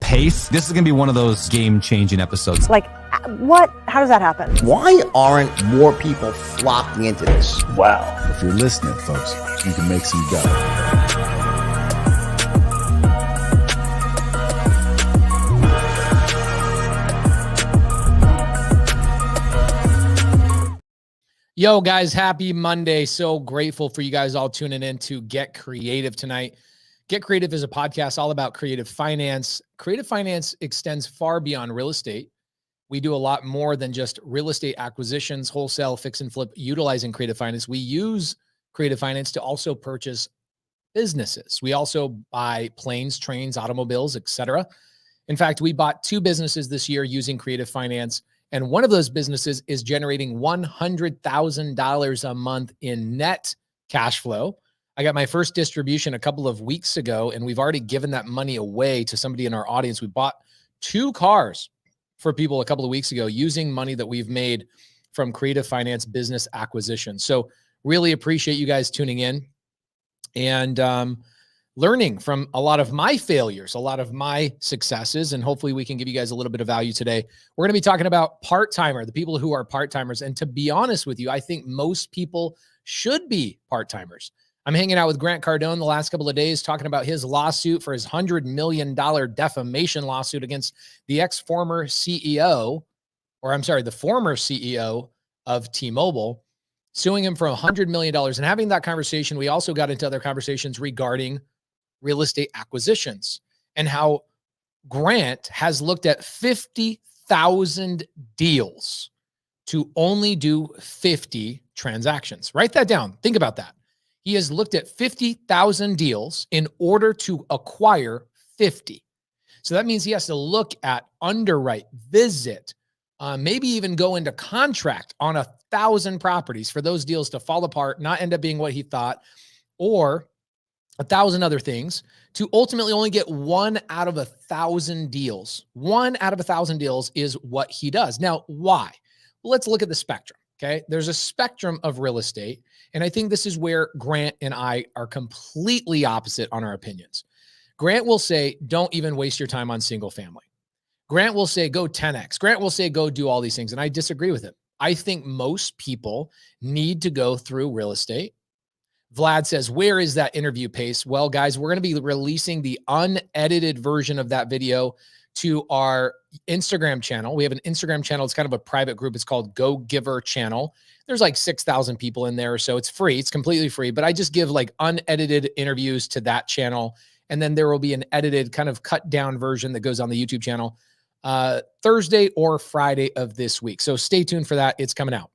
pace. This is going to be one of those game-changing episodes. Like, what? How does that happen? Why aren't more people flocking into this? Wow. If you're listening, folks, you can make some dough. Yo, guys, happy Monday. So grateful for you guys all tuning in to Get Creative tonight. Get Creative is a podcast all about creative finance. Creative finance extends far beyond real estate. We do a lot more than just real estate acquisitions, wholesale, fix and flip, utilizing creative finance. We use creative finance to also purchase businesses. We also buy planes, trains, automobiles, etc. In fact, we bought 2 businesses this year using creative finance. And one of those businesses is generating $100,000 a month in net cash flow. I got my first distribution a couple of weeks ago, and we've already given that money away to somebody in our audience. We bought 2 cars for people a couple of weeks ago using money that we've made from creative finance business acquisition. So really appreciate you guys tuning in and learning from a lot of my failures, a lot of my successes, and hopefully we can give you guys a little bit of value today. We're going to be talking about part-timer, the people who are part-timers. And to be honest with you, I think most people should be part-timers. I'm hanging out with Grant Cardone the last couple of days talking about his lawsuit for his $100 million defamation lawsuit against the former CEO of T-Mobile, suing him for $100 million. And having that conversation, we also got into other conversations regarding real estate acquisitions and how Grant has looked at 50,000 deals to only do 50 transactions. Write that down. Think about that. He has looked at 50,000 deals in order to acquire 50. So that means he has to look at, underwrite, visit, maybe even go into contract on 1,000 properties for those deals to fall apart, not end up being what he thought, or 1,000 other things, to ultimately only get 1 out of 1,000 deals. 1 out of 1,000 deals is what he does. Now, why? Well, let's look at the spectrum, okay? There's a spectrum of real estate, and I think this is where Grant and I are completely opposite on our opinions. Grant will say, don't even waste your time on single family. Grant will say, go 10X. Grant will say, go do all these things, and I disagree with him. I think most people need to go through real estate. Vlad says, where is that interview pace? Well, guys, we're going to be releasing the unedited version of that video to our Instagram channel. We have an Instagram channel. It's kind of a private group. It's called Go Giver Channel. There's like 6,000 people in there. So it's free. It's completely free. But I just give like unedited interviews to that channel. And then there will be an edited kind of cut down version that goes on the YouTube channel Thursday or Friday of this week. So stay tuned for that. It's coming out.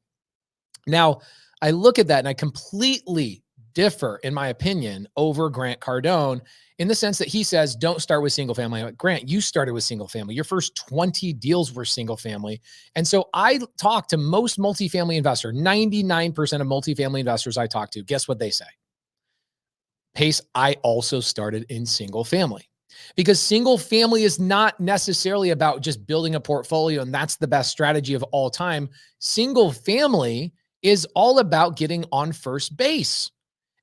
Now, I look at that and I completely differ, in my opinion, over Grant Cardone in the sense that he says, don't start with single family. I'm like, Grant, you started with single family. Your first 20 deals were single family. And so I talk to most multifamily investors, 99% of multifamily investors I talk to, guess what they say? Pace, I also started in single family. Because single family is not necessarily about just building a portfolio and that's the best strategy of all time. Single family is all about getting on first base.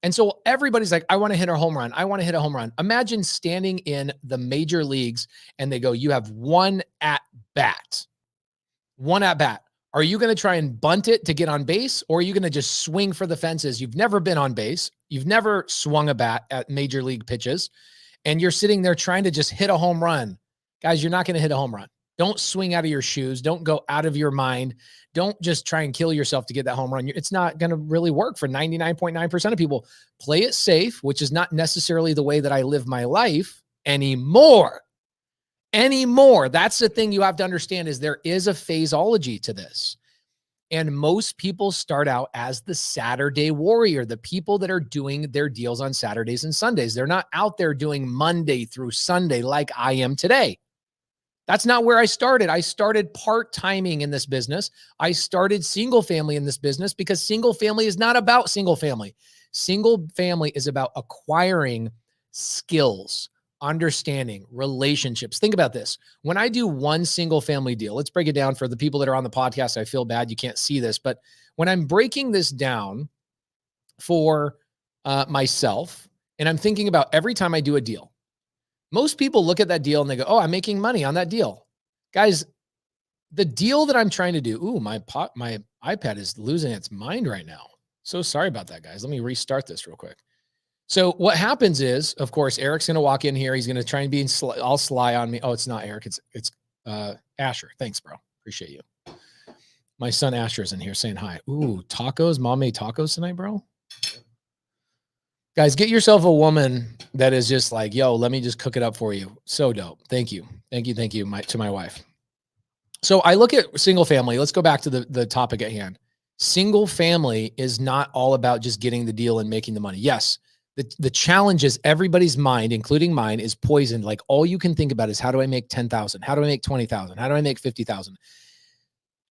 And so everybody's like, I want to hit a home run. I want to hit a home run. Imagine standing in the major leagues and they go, you have 1 at bat. 1 at bat. Are you going to try and bunt it to get on base? Or are you going to just swing for the fences? You've never been on base. You've never swung a bat at major league pitches. And you're sitting there trying to just hit a home run. Guys, you're not going to hit a home run. Don't swing out of your shoes. Don't go out of your mind. Don't just try and kill yourself to get that home run. It's not going to really work for 99.9% of people. Play it safe, which is not necessarily the way that I live my life anymore. That's the thing you have to understand is there is a phaseology to this. And most people start out as the Saturday warrior, the people that are doing their deals on Saturdays and Sundays. They're not out there doing Monday through Sunday like I am today. That's not where I started. I started part-timing in this business. I started single family in this business because single family is not about single family. Single family is about acquiring skills, understanding, relationships. Think about this. When I do one single family deal, let's break it down for the people that are on the podcast. I feel bad you can't see this, but when I'm breaking this down for myself, and I'm thinking about every time I do a deal, Most people look at that deal and they go, oh, I'm making money on that deal. Guys, the deal that I'm trying to do, ooh, my iPad is losing its mind right now. So sorry about that, guys. Let me restart this real quick. So what happens is, of course, Eric's going to walk in here. He's going to try and be all sly on me. Oh, it's not Eric. It's Asher. Thanks, bro. Appreciate you. My son Asher's in here saying hi. Ooh, tacos. Mom made tacos tonight, bro. Guys, get yourself a woman that is just like, yo, let me just cook it up for you. So dope. Thank you. Thank you. Thank you to my wife. So I look at single family. Let's go back to the topic at hand. Single family is not all about just getting the deal and making the money. Yes, the challenge is everybody's mind, including mine, is poisoned. Like all you can think about is how do I make 10,000? How do I make 20,000? How do I make 50,000?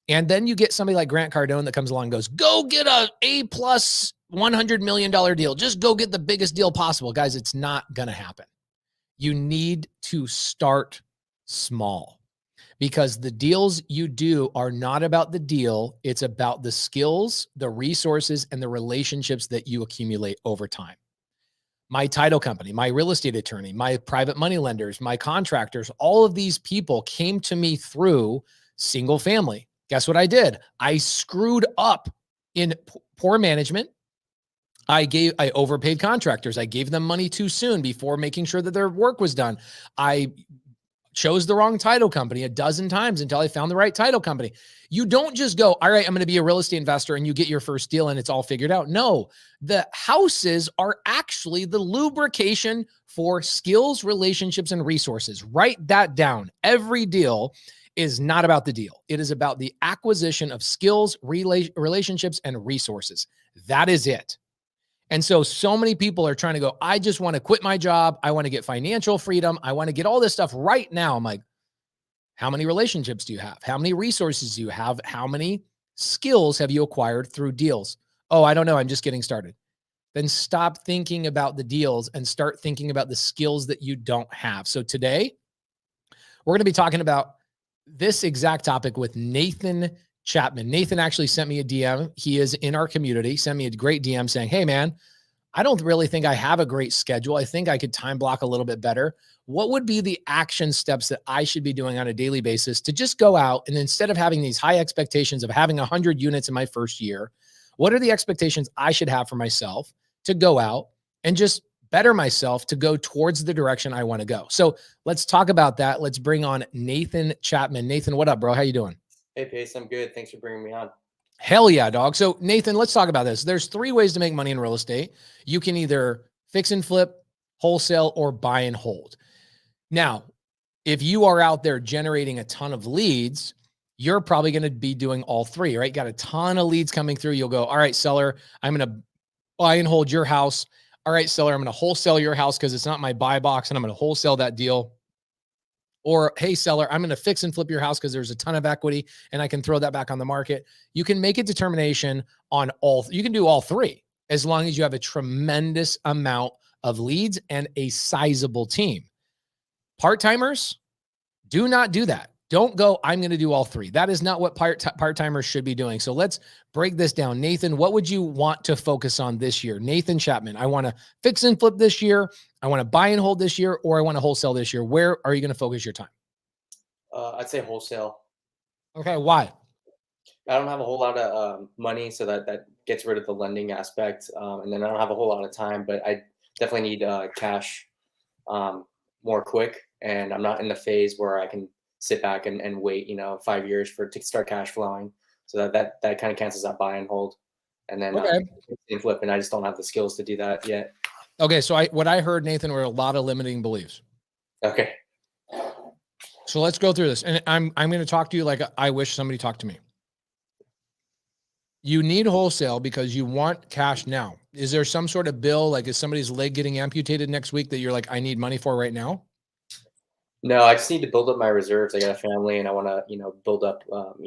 And then you get somebody like Grant Cardone that comes along and goes, go get a A+ $100 million deal. Just go get the biggest deal possible. Guys, it's not going to happen. You need to start small because the deals you do are not about the deal. It's about the skills, the resources, and the relationships that you accumulate over time. My title company, my real estate attorney, my private money lenders, my contractors, all of these people came to me through single family. Guess what I did? I screwed up in poor management. I overpaid contractors. I gave them money too soon before making sure that their work was done. I chose the wrong title company a dozen times until I found the right title company. You don't just go, all right, I'm going to be a real estate investor and you get your first deal and it's all figured out. No, the houses are actually the lubrication for skills, relationships, and resources. Write that down. Every deal is not about the deal. It is about the acquisition of skills, relationships, and resources. That is it. And so many people are trying to go, I just want to quit my job. I want to get financial freedom. I want to get all this stuff right now. I'm like, how many relationships do you have? How many resources do you have? How many skills have you acquired through deals? Oh, I don't know. I'm just getting started. Then stop thinking about the deals and start thinking about the skills that you don't have. So today, we're going to be talking about this exact topic with Nathan Chapman. Nathan actually sent me a DM. He is in our community, sent me a great DM saying, hey man, I don't really think I have a great schedule. I think I could time block a little bit better. What would be the action steps that I should be doing on a daily basis to just go out and instead of having these high expectations of having 100 units in my first year, what are the expectations I should have for myself to go out and just better myself to go towards the direction I want to go? So let's talk about that. Let's bring on Nathan Chapman. Nathan, what up, bro? How you doing? Hey, Pace, I'm good. Thanks for bringing me on. Hell yeah, dog. So Nathan, let's talk about this. There's 3 ways to make money in real estate. You can either fix and flip, wholesale, or buy and hold. Now, if you are out there generating a ton of leads, you're probably going to be doing all 3, right? Got a ton of leads coming through. You'll go, all right, seller, I'm going to buy and hold your house. All right, seller, I'm going to wholesale your house because it's not my buy box and I'm going to wholesale that deal. Or, hey, seller, I'm going to fix and flip your house because there's a ton of equity and I can throw that back on the market. You can make a determination on you can do all 3 as long as you have a tremendous amount of leads and a sizable team. Part-timers, do not do that. Don't go, I'm going to do all 3. That is not what part-timers should be doing. So let's break this down. Nathan, what would you want to focus on this year? Nathan Chapman, I want to fix and flip this year. I want to buy and hold this year, or I want to wholesale this year. Where are you going to focus your time? I'd say wholesale. Okay, why? I don't have a whole lot of money, so that gets rid of the lending aspect. And then I don't have a whole lot of time, but I definitely need cash more quick. And I'm not in the phase where I can sit back and wait, 5 years to start cash flowing. So that kind of cancels out buy and hold. And then flip, and I just don't have the skills to do that yet. Okay, so what I heard, Nathan, were a lot of limiting beliefs. Okay. So let's go through this. And I'm going to talk to you like I wish somebody talked to me. You need wholesale because you want cash now. Is there some sort of bill, like is somebody's leg getting amputated next week that you're like, I need money for right now? No, I just need to build up my reserves. I got a family and I want to, build up, What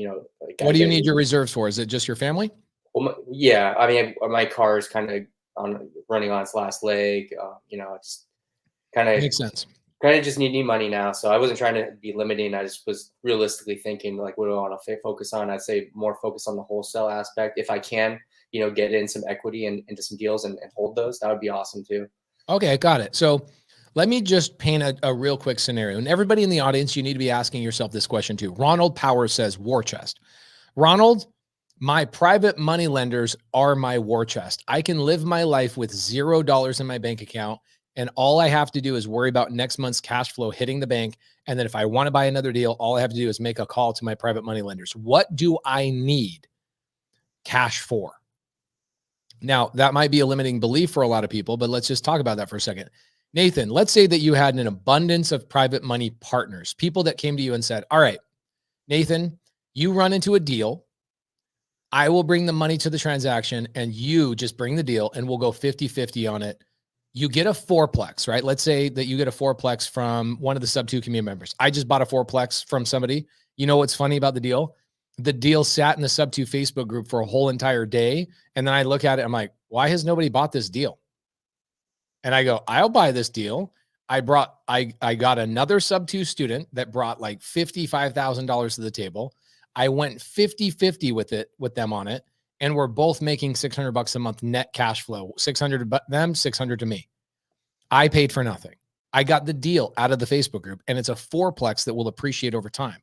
do you need your reserves for? Is it just your family? Well, yeah. I mean, my car is kind of running on its last leg. Just kind of makes sense. Kind of just need money now. So I wasn't trying to be limiting. I just was realistically thinking like, what do I want to focus on? I'd say more focus on the wholesale aspect. If I can, get in some equity and into some deals and hold those, that would be awesome too. Okay, got it. So Let me just paint a real quick scenario. And everybody in the audience, you need to be asking yourself this question too. Ronald Powers says war chest. Ronald, my private money lenders are my war chest. I can live my life with $0 in my bank account. And all I have to do is worry about next month's cash flow hitting the bank. And then if I want to buy another deal, all I have to do is make a call to my private money lenders. What do I need cash for? Now, that might be a limiting belief for a lot of people, but let's just talk about that for a second. Nathan, let's say that you had an abundance of private money partners, people that came to you and said, all right, Nathan, you run into a deal. I will bring the money to the transaction and you just bring the deal and we'll go 50-50 on it. You get a fourplex, right? Let's say that you get a fourplex from one of the sub-2 community members. I just bought a fourplex from somebody. You know what's funny about the deal? The deal sat in the sub-2 Facebook group for a whole entire day. And then I look at it, I'm like, why has nobody bought this deal? And I go, I'll buy this deal. I got another sub-2 student that brought like $55,000 to the table. I went 50-50 with them on it. And we're both making $600 a month net cash flow, 600 to them, 600 to me. I paid for nothing. I got the deal out of the Facebook group and it's a fourplex that will appreciate over time.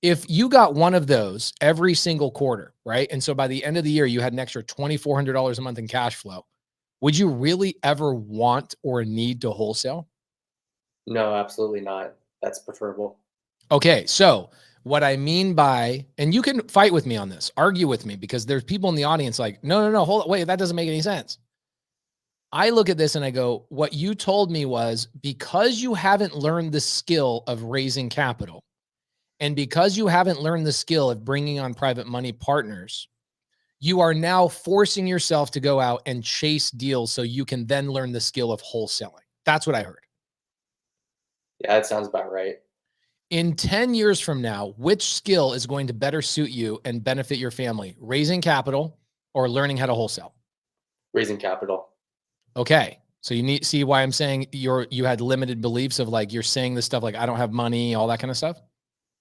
If you got one of those every single quarter, right? And so by the end of the year, you had an extra $2,400 a month in cash flow. Would you really ever want or need to wholesale? No, absolutely not. That's preferable. Okay. So what I mean by, and you can fight with me on this, argue with me, because there's people in the audience like, no, hold on, wait, that doesn't make any sense. I look at this and I go, what you told me was because you haven't learned the skill of raising capital and because you haven't learned the skill of bringing on private money partners, you are now forcing yourself to go out and chase deals so you can then learn the skill of wholesaling. That's what I heard. Yeah, that sounds about right. In 10 years from now, which skill is going to better suit you and benefit your family? Raising capital or learning how to wholesale? Raising capital. Okay. So you need see why I'm saying you had limited beliefs of like, you're saying this stuff like, I don't have money, all that kind of stuff.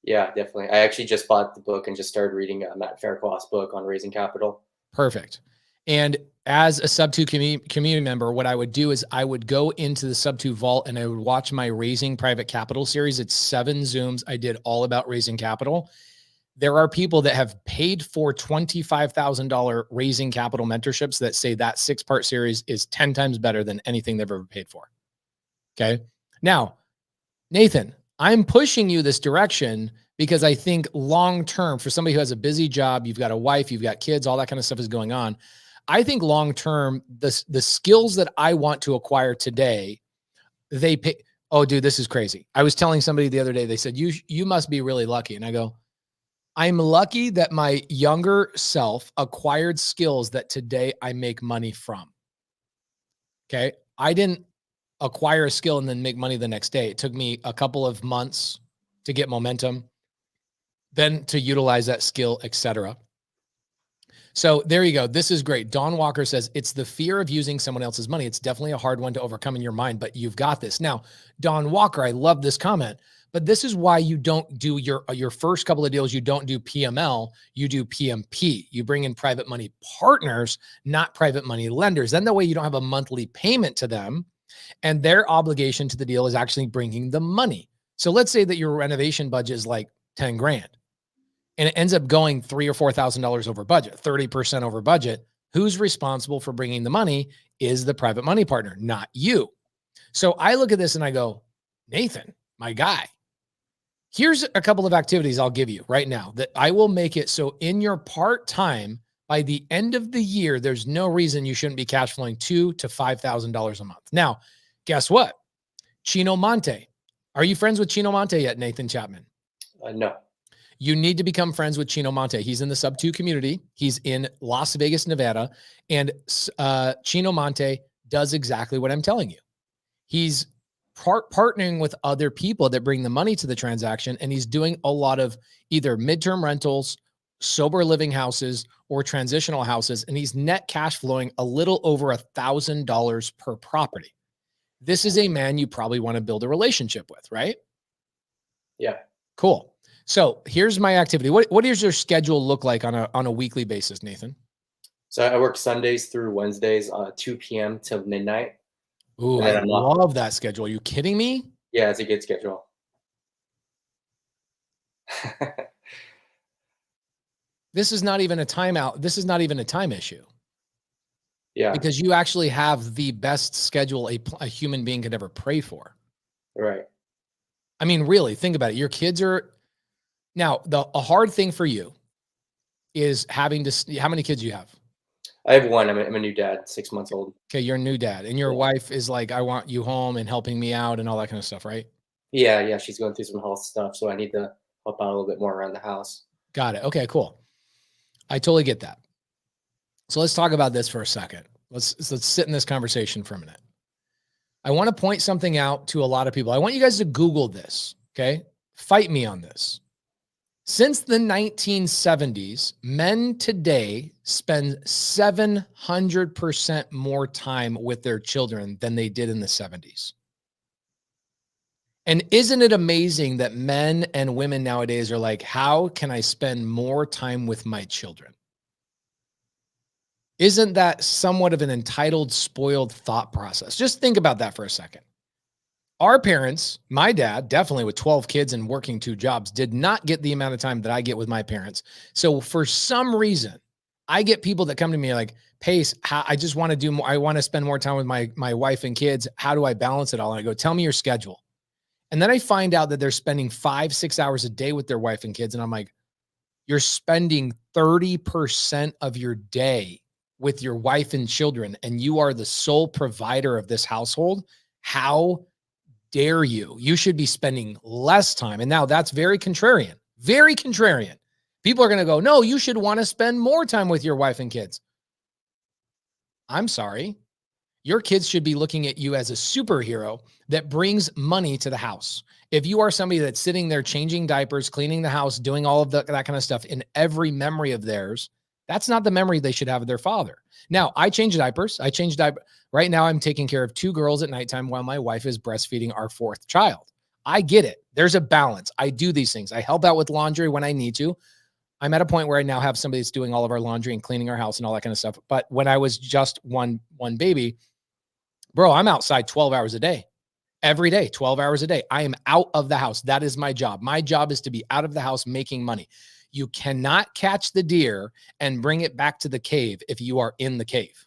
Yeah, definitely. I actually just bought the book and just started reading Matt Faircloth's book on raising capital. Perfect. And as a sub-2 community member, what I would do is I would go into the sub-2 vault and I would watch my Raising Private Capital series. It's 7 Zooms. I did all about raising capital. There are people that have paid for $25,000 raising capital mentorships that say that 6-part series is 10 times better than anything they've ever paid for. Okay. Now, Nathan, I'm pushing you this direction because I think long-term for somebody who has a busy job, you've got a wife, you've got kids, all that kind of stuff is going on. I think long-term, the skills that I want to acquire today, they pay. Oh, dude, this is crazy. I was telling somebody the other day, they said, you must be really lucky. And I go, I'm lucky that my younger self acquired skills that today I make money from. Okay. I didn't acquire a skill and then make money the next day. It took me a couple of months to get momentum, then to utilize that skill, etc. So there you go. This is great. Don Walker says, it's the fear of using someone else's money. It's definitely a hard one to overcome in your mind, but you've got this. Now, Don Walker, I love this comment, but this is why you don't do your first couple of deals. You don't do PML, you do PMP. You bring in private money partners, not private money lenders. Then that way you don't have a monthly payment to them and their obligation to the deal is actually bringing the money. So let's say that your renovation budget is like 10 grand. And it ends up going $3,000 or $4,000 over budget, 30% over budget. Who's responsible for bringing the money is the private money partner, not you. So I look at this and I go, Nathan, my guy, here's a couple of activities I'll give you right now that I will make it so in your part-time, by the end of the year, there's no reason you shouldn't be cash flowing $2,000 to $5,000 a month. Now, guess what? Chino Monte. Are you friends with Chino Monte yet, Nathan Chapman? No. You need to become friends with Chino Monte. He's in the sub-2 community. He's in Las Vegas, Nevada. And Chino Monte does exactly what I'm telling you. He's partnering with other people that bring the money to the transaction. And he's doing a lot of either midterm rentals, sober living houses, or transitional houses. And he's net cash flowing a little over $1,000 per property. This is a man you probably want to build a relationship with, right? Yeah. Cool. So here's my activity. What does your schedule look like on a weekly basis, Nathan? So I work Sundays through Wednesdays, 2 p.m. till midnight. Ooh, And then I I'm not. love that schedule. Are you kidding me? Yeah, it's a good schedule. This is not even a timeout. This is not even a time issue Yeah, because you actually have the best schedule a human being could ever pray for. right. I mean, really, think about it. Your kids are now a hard thing for you is having to. How many kids do you have? I have one. I'm a new dad, 6 months old. Okay, you're a new dad, and your Yeah. wife is like, I want you home and helping me out and all that kind of stuff, right? Yeah, she's going through some health stuff, so I need to help out a little bit more around the house. Got it. Okay, cool. I totally get that. So let's talk about this for a second. Let's sit in this conversation for a minute. I want to point something out to a lot of people. I want you guys to Google this, okay? Fight me on this. Since the 1970s, men today spend 700% more time with their children than they did in the 70s. And isn't it amazing that men and women nowadays are like, how can I spend more time with my children? Isn't that somewhat of an entitled, spoiled thought process? Just think about that for a second. Our parents, my dad, definitely with 12 kids and working 2 jobs, did not get the amount of time that I get with my parents. So for some reason, I get people that come to me like, Pace, I just want to do more. I want to spend more time with my wife and kids. How do I balance it all? And I go, tell me your schedule. And then I find out that they're spending 5-6 hours a day with their wife and kids. And I'm like, you're spending 30% of your day with your wife and children, and you are the sole provider of this household. How dare you? You should be spending less time. And now that's very contrarian, very contrarian. People are going to go, no, you should want to spend more time with your wife and kids. I'm sorry. Your kids should be looking at you as a superhero that brings money to the house. If you are somebody that's sitting there changing diapers, cleaning the house, doing all of that kind of stuff in every memory of theirs, that's not the memory they should have of their father. Now, I change diapers. Right now, I'm taking care of 2 girls at nighttime while my wife is breastfeeding our 4th child. I get it. There's a balance. I do these things. I help out with laundry when I need to. I'm at a point where I now have somebody that's doing all of our laundry and cleaning our house and all that kind of stuff. But when I was just one baby, bro, I'm outside 12 hours a day. Every day, 12 hours a day. I am out of the house. That is my job. My job is to be out of the house making money. You cannot catch the deer and bring it back to the cave if you are in the cave.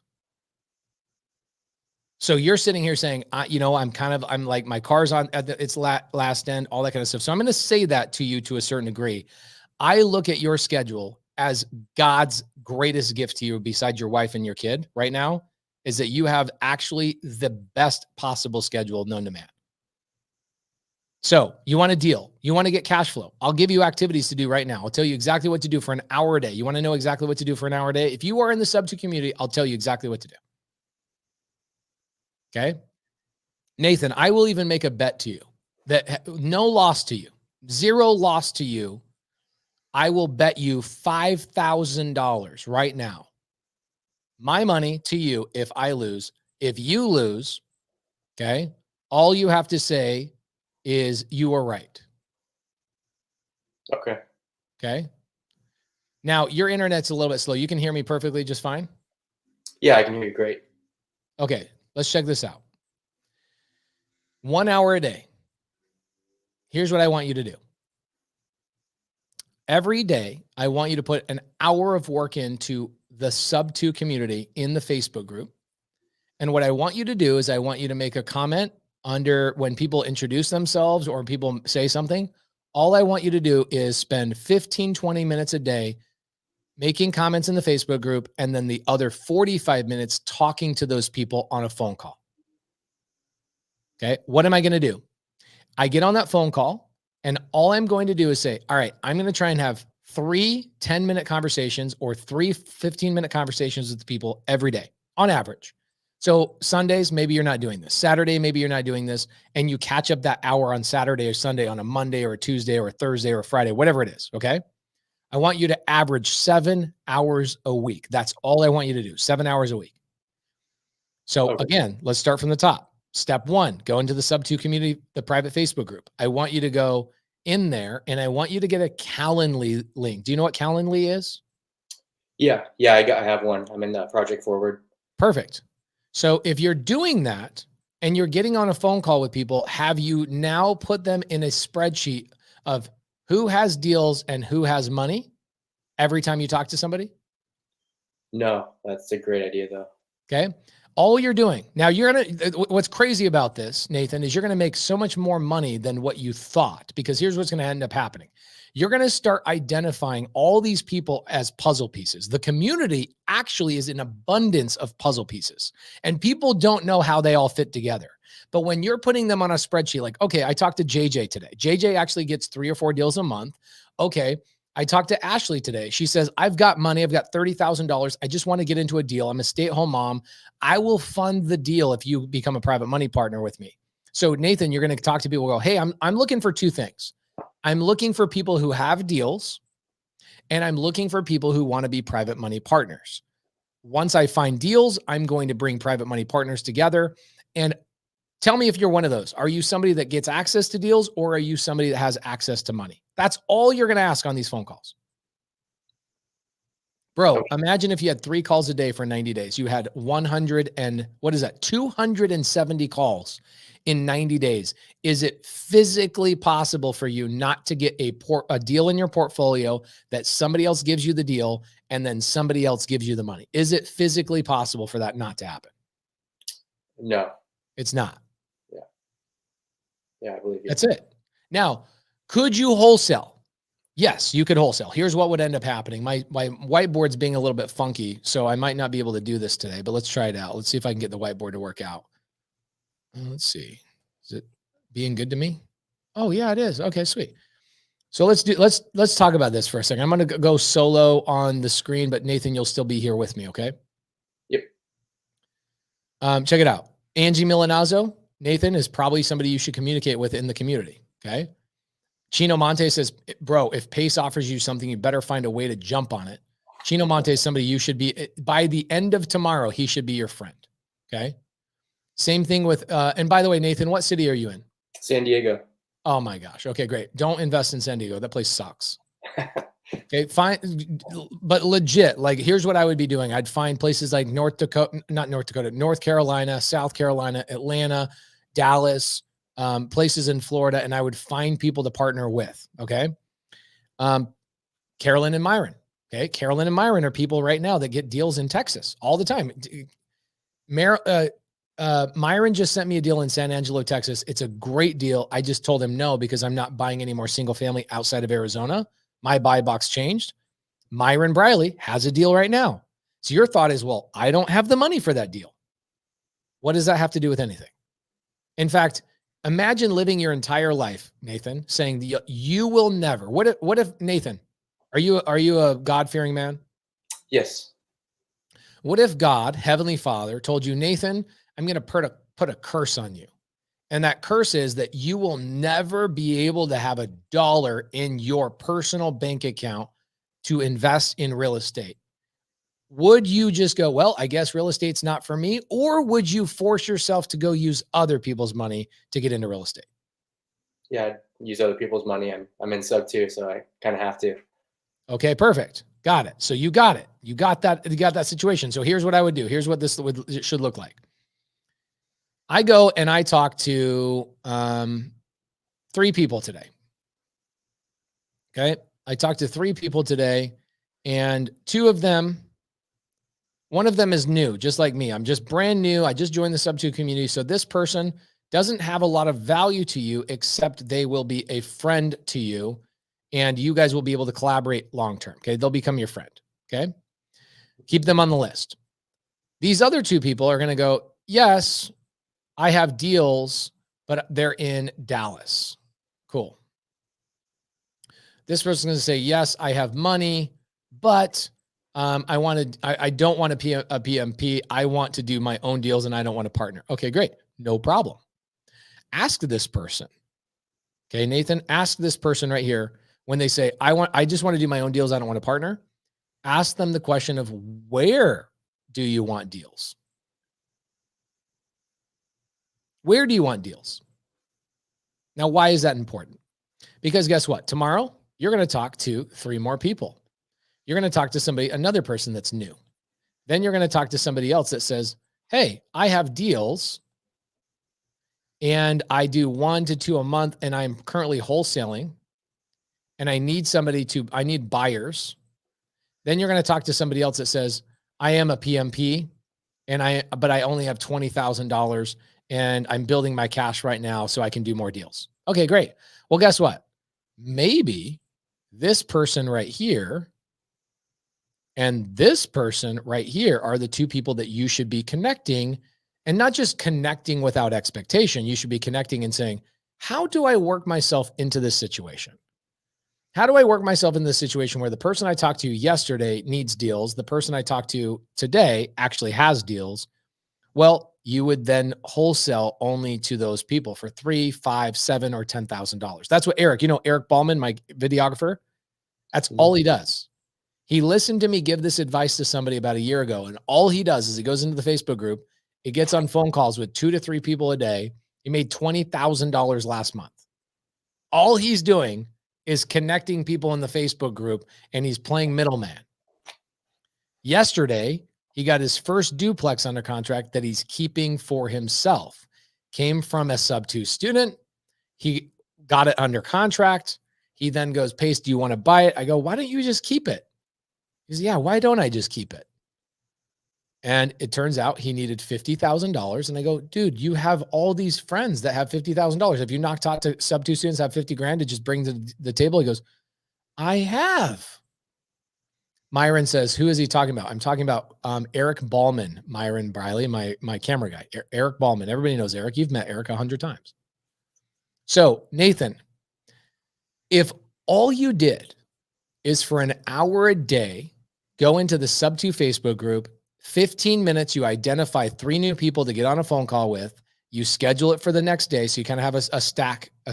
So you're sitting here saying, I'm like, my car's on at its last end, all that kind of stuff. So I'm going to say that to you to a certain degree. I look at your schedule as God's greatest gift to you besides your wife and your kid right now is that you have actually the best possible schedule known to man. So you want a deal. You want to get cash flow. I'll give you activities to do right now. I'll tell you exactly what to do for an hour a day. You want to know exactly what to do for an hour a day? If you are in the sub-2 community, I'll tell you exactly what to do. Okay. Nathan, I will even make a bet to you that no loss to you, 0 loss to you. I will bet you $5,000 right now. My money to you if I lose. If you lose, okay, all you have to say is you are right. Okay. Okay. Now, your internet's a little bit slow. You can hear me perfectly just fine? Yeah, I can hear you great. Okay, let's check this out. 1 hour a day. Here's what I want you to do. Every day, I want you to put an hour of work into the sub-2 community in the Facebook group. And what I want you to do is I want you to make a comment under when people introduce themselves or people say something. All I want you to do is spend 15, 20 minutes a day making comments in the Facebook group, and then the other 45 minutes talking to those people on a phone call. Okay. What am I going to do? I get on that phone call, and all I'm going to do is say, all right, I'm going to try and have 3 10-minute conversations or 3 15-minute conversations with people every day on average. So Sundays, maybe you're not doing this. Saturday, maybe you're not doing this. And you catch up that hour on Saturday or Sunday on a Monday or a Tuesday or a Thursday or a Friday, whatever it is. Okay. I want you to average 7 hours a week. That's all I want you to do. 7 hours a week. So again, let's start from the top. Step 1, go into the sub-2 community, the private Facebook group. I want you to go in there and I want you to get a Calendly link. Do you know what Calendly is? Yeah, I have one. I'm in Project Forward. Perfect. So if you're doing that and you're getting on a phone call with people, have you now put them in a spreadsheet of who has deals and who has money every time you talk to somebody? No, that's a great idea though. Okay. All you're doing now, what's crazy about this, Nathan, is you're going to make so much more money than what you thought, because here's what's going to end up happening. You're going to start identifying all these people as puzzle pieces. The community actually is an abundance of puzzle pieces, and people don't know how they all fit together. But when you're putting them on a spreadsheet, like, okay, I talked to JJ today. JJ actually gets 3 or 4 deals a month. Okay. I talked to Ashley today. She says, I've got money. I've got $30,000. I just want to get into a deal. I'm a stay-at-home mom. I will fund the deal if you become a private money partner with me. So Nathan, you're going to talk to people, go, hey, I'm looking for 2 things. I'm looking for people who have deals, and I'm looking for people who want to be private money partners. Once I find deals, I'm going to bring private money partners together. And tell me if you're one of those. Are you somebody that gets access to deals, or are you somebody that has access to money? That's all you're going to ask on these phone calls. Bro, imagine if you had 3 calls a day for 90 days. You had 270 calls in 90 days. Is it physically possible for you not to get a deal in your portfolio that somebody else gives you the deal and then somebody else gives you the money? Is it physically possible for that not to happen? No. It's not. Yeah, I believe you. That's it. Now, could you wholesale? Yes, you could wholesale. Here's what would end up happening. My whiteboard's being a little bit funky, so I might not be able to do this today, but let's try it out. Let's see if I can get the whiteboard to work out. Let's see. Is it being good to me? Oh, yeah, it is. Okay, sweet. So let's talk about this for a second. I'm going to go solo on the screen, but Nathan, you'll still be here with me, okay? Yep. Check it out. Angie Milanazzo, Nathan, is probably somebody you should communicate with in the community, okay? Chino Monte says, bro, if Pace offers you something, you better find a way to jump on it. Chino Monte is somebody you should be, by the end of tomorrow, he should be your friend, okay? Same thing with, and by the way, Nathan, what city are you in? San Diego. Oh my gosh. Okay, great. Don't invest in San Diego. That place sucks. Okay, fine. But legit, like, here's what I would be doing. I'd find places like North Carolina, South Carolina, Atlanta, Dallas, places in Florida, and I would find people to partner with. Okay. Carolyn and Myron. Okay. Carolyn and Myron are people right now that get deals in Texas all the time. Myron just sent me a deal in San Angelo, Texas. It's a great deal. I just told him no, because I'm not buying any more single family outside of Arizona. My buy box changed. Myron Briley has a deal right now. So your thought is, well, I don't have the money for that deal. What does that have to do with anything? In fact, imagine living your entire life, Nathan, saying that you will never. What if Nathan, are you a God-fearing man? Yes. What if God, Heavenly Father, told you, Nathan, I'm going to put a curse on you. And that curse is that you will never be able to have $1 in your personal bank account to invest in real estate. Would you just go, well, I guess real estate's not for me? Or would you force yourself to go use other people's money to get into real estate? Yeah, I'd use other people's money. I'm in sub 2, so I kind of have to. Okay, perfect. Got it. So you got it. You got that situation. So here's what I would do. Here's what this should look like. I go and I talk to 3 people today. Okay. I talked to 3 people today, and 2 of them, one of them is new, just like me. I'm just brand new. I just joined the sub 2 community. So this person doesn't have a lot of value to you, except they will be a friend to you, and you guys will be able to collaborate long-term. Okay. They'll become your friend. Okay. Keep them on the list. These other 2 people are going to go, yes, I have deals, but they're in Dallas. Cool. This person's going to say, yes, I have money, but I don't want to a PMP. I want to do my own deals and I don't want to partner. Okay, great. No problem. Ask this person. Okay, Nathan, ask this person right here when they say, I just want to do my own deals. I don't want to partner. Ask them the question of, where do you want deals? Where do you want deals? Now, why is that important? Because guess what? Tomorrow, you're going to talk to 3 more people. You're going to talk to another person that's new. Then you're going to talk to somebody else that says, hey, I have deals, and I do 1 to 2 a month, and I'm currently wholesaling, and I need buyers, then you're going to talk to somebody else that says, I am a PMP but I only have $20,000 and I'm building my cash right now so I can do more deals. Okay, great. Well, guess what? Maybe this person right here and this person right here are the two people that you should be connecting, and not just connecting without expectation. You should be connecting and saying, how do I work myself into this situation? How do I work myself in this situation where the person I talked to yesterday needs deals? The person I talked to today actually has deals. Well, you would then wholesale only to those people for $3, $5, $7, or $10,000. That's what Eric Ballman, my videographer, that's all he does. He listened to me give this advice to somebody about a year ago. And all he does is he goes into the Facebook group. He gets on phone calls with 2 to 3 people a day. He made $20,000 last month. All he's doing is connecting people in the Facebook group, and he's playing middleman. Yesterday, he got his first duplex under contract that he's keeping for himself. Came from a sub-2 student. He got it under contract. He then goes, Pace, do you want to buy it? I go, why don't you just keep it? He says, yeah, why don't I just keep it? And it turns out he needed $50,000. And I go, dude, you have all these friends that have $50,000. Have you not taught to sub-2 students have 50 grand to just bring to the table? He goes, I have. Myron says, who is he talking about? I'm talking about Eric Ballman, Myron Briley, my camera guy, Eric Ballman. Everybody knows Eric. You've met Eric 100 times. So Nathan, if all you did is for an hour a day, go into the sub-2 Facebook group, 15 minutes, you identify 3 new people to get on a phone call with, you schedule it for the next day. So you kind of have a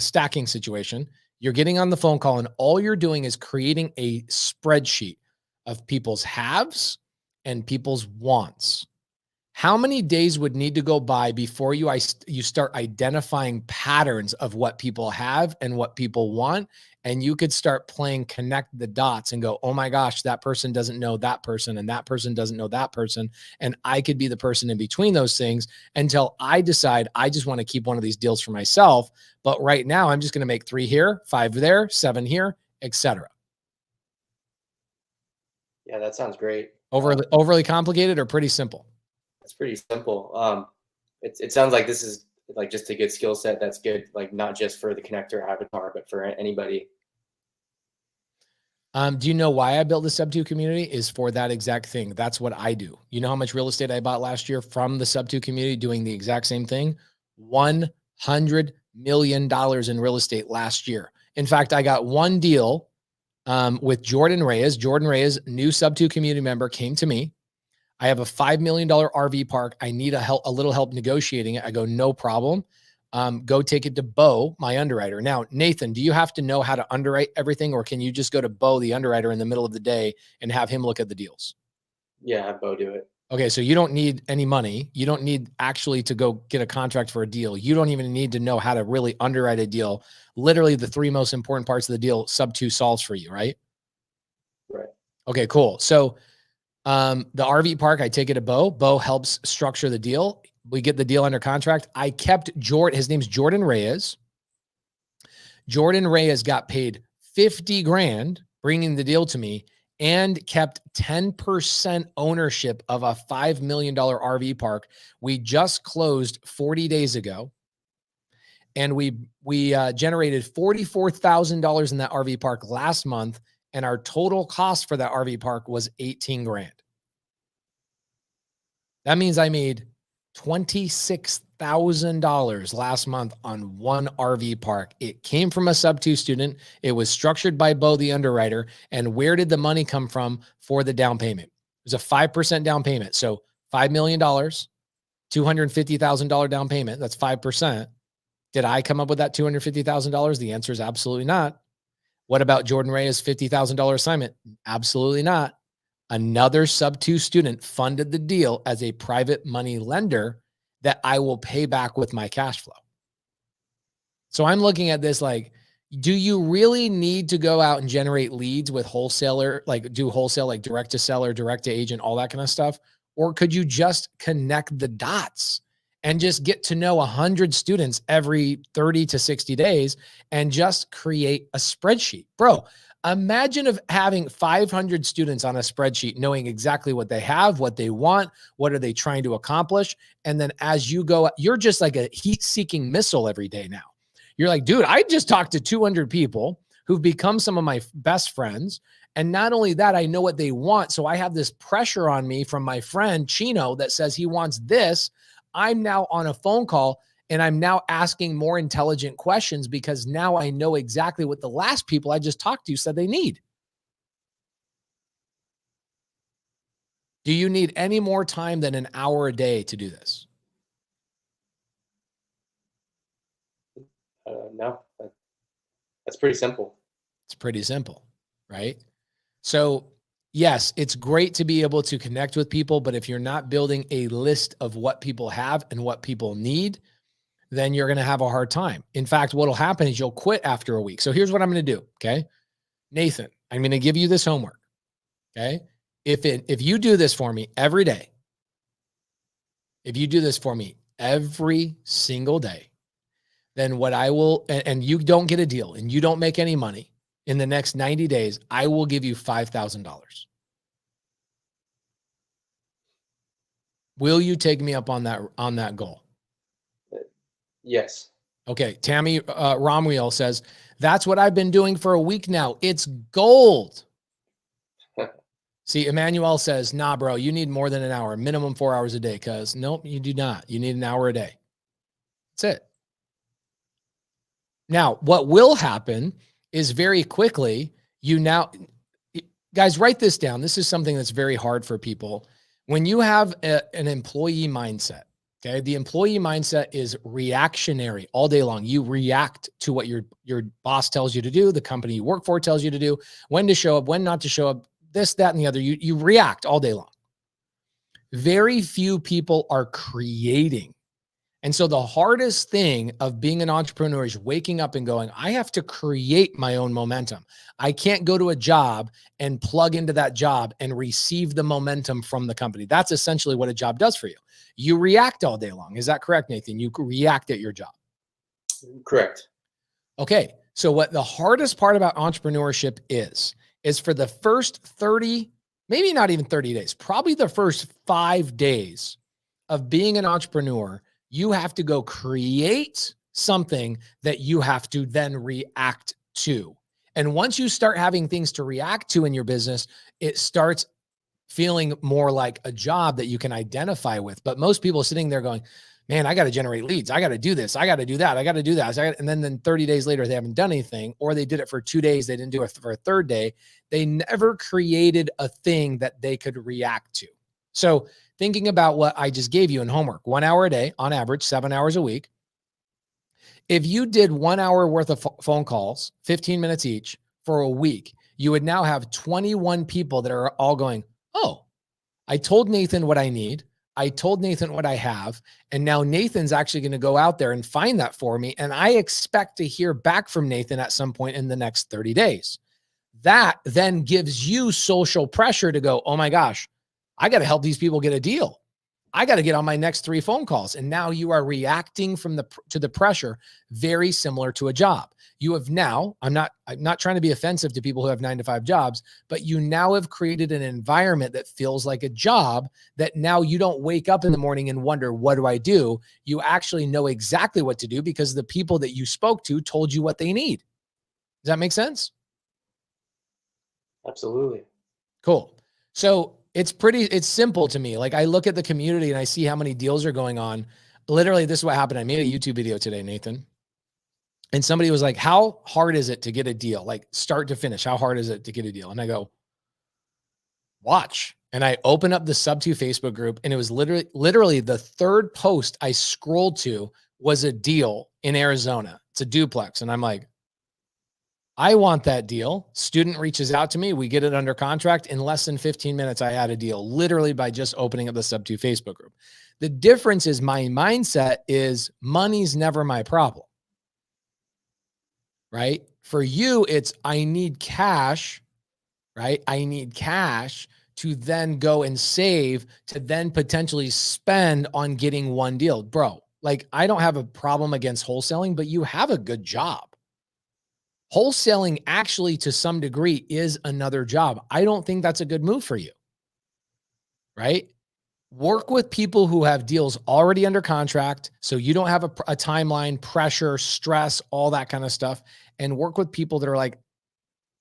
stacking situation. You're getting on the phone call, and all you're doing is creating a spreadsheet of people's haves and people's wants. How many days would need to go by before you start identifying patterns of what people have and what people want? And you could start playing connect the dots and go, oh my gosh, that person doesn't know that person, and that person doesn't know that person. And I could be the person in between those things until I decide I just want to keep one of these deals for myself. But right now I'm just going to make 3 here, 5 there, 7 here, etc. Yeah, that sounds great. Overly complicated or pretty simple? It's pretty simple. It sounds like this is like just a good skill set that's good, like not just for the connector avatar, but for anybody. Do you know why I built the sub-2 community? Is for that exact thing. That's what I do. You know how much real estate I bought last year from the sub-2 community doing the exact same thing? $100 million in real estate last year. In fact, I got one deal with Jordan Reyes. Jordan Reyes, new sub-2 community member, came to me. I have a $5 million RV park. I need a little help negotiating it. I go, no problem. Go take it to Bo, my underwriter. Now, Nathan, do you have to know how to underwrite everything, or can you just go to Bo, the underwriter, in the middle of the day and have him look at the deals? Yeah, have Bo do it. Okay, so you don't need any money. You don't need actually to go get a contract for a deal. You don't even need to know how to really underwrite a deal. Literally the 3 most important parts of the deal, sub-2 solves for you, right? Right. Okay, cool. So the RV park, I take it to Bo. Bo helps structure the deal. We get the deal under contract. I kept Jordan. His name's Jordan Reyes. Jordan Reyes got paid 50 grand bringing the deal to me, and kept 10% ownership of a $5 million RV park. We just closed 40 days ago, and we generated $44,000 in that RV park last month, and our total cost for that RV park was 18 grand. That means I made $26,000 last month on one RV park. It came from a sub-2 student. It was structured by Bo, the underwriter. And where did the money come from for the down payment? It was a 5% down payment. So $5 million, $250,000 down payment. That's 5%. Did I come up with that $250,000? The answer is absolutely not. What about Jordan Reyes' $50,000 assignment? Absolutely not. Another sub-2 student funded the deal as a private money lender that I will pay back with my cash flow. So I'm looking at this like, do you really need to go out and generate leads with wholesaler, like do wholesale, like direct to seller, direct to agent, all that kind of stuff? Or could you just connect the dots and just get to know 100 students every 30 to 60 days and just create a spreadsheet. Bro, imagine of having 500 students on a spreadsheet, knowing exactly what they have, what they want, what are they trying to accomplish. And then as you go, you're just like a heat-seeking missile every day now. You're like, dude, I just talked to 200 people who've become some of my best friends. And not only that, I know what they want. So I have this pressure on me from my friend Chino that says he wants this. I'm now on a phone call and I'm now asking more intelligent questions because now I know exactly what the last people I just talked to said they need. Do you need any more time than an hour a day to do this? No, that's pretty simple. It's pretty simple, right? So yes, it's great to be able to connect with people, but if you're not building a list of what people have and what people need, then you're going to have a hard time. In fact, what'll happen is you'll quit after a week. So here's what I'm going to do. Okay. Nathan, I'm going to give you this homework. Okay. If you do this for me every day, if you do this for me every single day, then what I will, and you don't get a deal and you don't make any money in the next 90 days, I will give you $5,000. Will you take me up on that goal? Yes. Okay. Tammy Romweel says, that's what I've been doing for a week now. It's gold. See, Emmanuel says, nah, bro, you need more than an hour, minimum 4 hours a day. Cause nope, you do not. You need an hour a day. That's it. Now, what will happen is very quickly, guys, write this down. This is something that's very hard for people. When you have an employee mindset, okay, the employee mindset is reactionary all day long. You react to what your boss tells you to do, the company you work for tells you to do, when to show up, when not to show up, this, that, and the other. You react all day long. Very few people are creating. And so the hardest thing of being an entrepreneur is waking up and going, I have to create my own momentum. I can't go to a job and plug into that job and receive the momentum from the company. That's essentially what a job does for you. You react all day long. Is that correct, Nathan? You react at your job. Correct. Okay. So what the hardest part about entrepreneurship is for the first 30, maybe not even 30 days, probably the first 5 days of being an entrepreneur, you have to go create something that you have to then react to. And once you start having things to react to in your business, it starts feeling more like a job that you can identify with. But most people are sitting there going, man, I got to generate leads. I got to do this. I got to do that. I got to do that. And then 30 days later, they haven't done anything, or they did it for 2 days. They didn't do it for a third day. They never created a thing that they could react to. So thinking about what I just gave you in homework, 1 hour a day on average, 7 hours a week. If you did 1 hour worth of phone calls, 15 minutes each for a week, you would now have 21 people that are all going, oh, I told Nathan what I need. I told Nathan what I have. And now Nathan's actually going to go out there and find that for me. And I expect to hear back from Nathan at some point in the next 30 days. That then gives you social pressure to go, oh my gosh, I got to help these people get a deal. I got to get on my next 3 phone calls. And now you are reacting to the pressure, very similar to a job. You have now, I'm not trying to be offensive to people who have 9-to-5 jobs, but you now have created an environment that feels like a job, that now you don't wake up in the morning and wonder, what do I do? You actually know exactly what to do because the people that you spoke to told you what they need. Does that make sense? Absolutely. Cool. So it's simple to me. Like, I look at the community and I see how many deals are going on. Literally, this is what happened. I made a YouTube video today, Nathan. And somebody was like, how hard is it to get a deal? Like, start to finish, how hard is it to get a deal? And I go, watch. And I open up the Sub 2 Facebook group, and it was literally the third post I scrolled to was a deal in Arizona. It's a duplex. And I'm like, I want that deal. Student reaches out to me. We get it under contract. In less than 15 minutes, I had a deal, literally by just opening up the Sub 2 Facebook group. The difference is my mindset is money's never my problem, right? For you, it's I need cash, right? I need cash to then go and save to then potentially spend on getting one deal. Bro, like I don't have a problem against wholesaling, but you have a good job. Wholesaling actually to some degree is another job. I don't think that's a good move for you, right? Work with people who have deals already under contract so you don't have a timeline, pressure, stress, all that kind of stuff, and work with people that are like,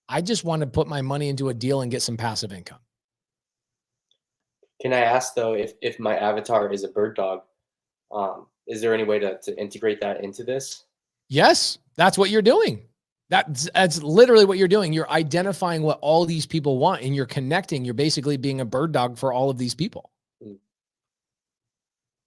I just want to put my money into a deal and get some passive income. Can I ask though, if my avatar is a bird dog, is there any way to integrate that into this? Yes, that's what you're doing. That's literally what you're doing. You're identifying what all these people want and you're connecting. You're basically being a bird dog for all of these people.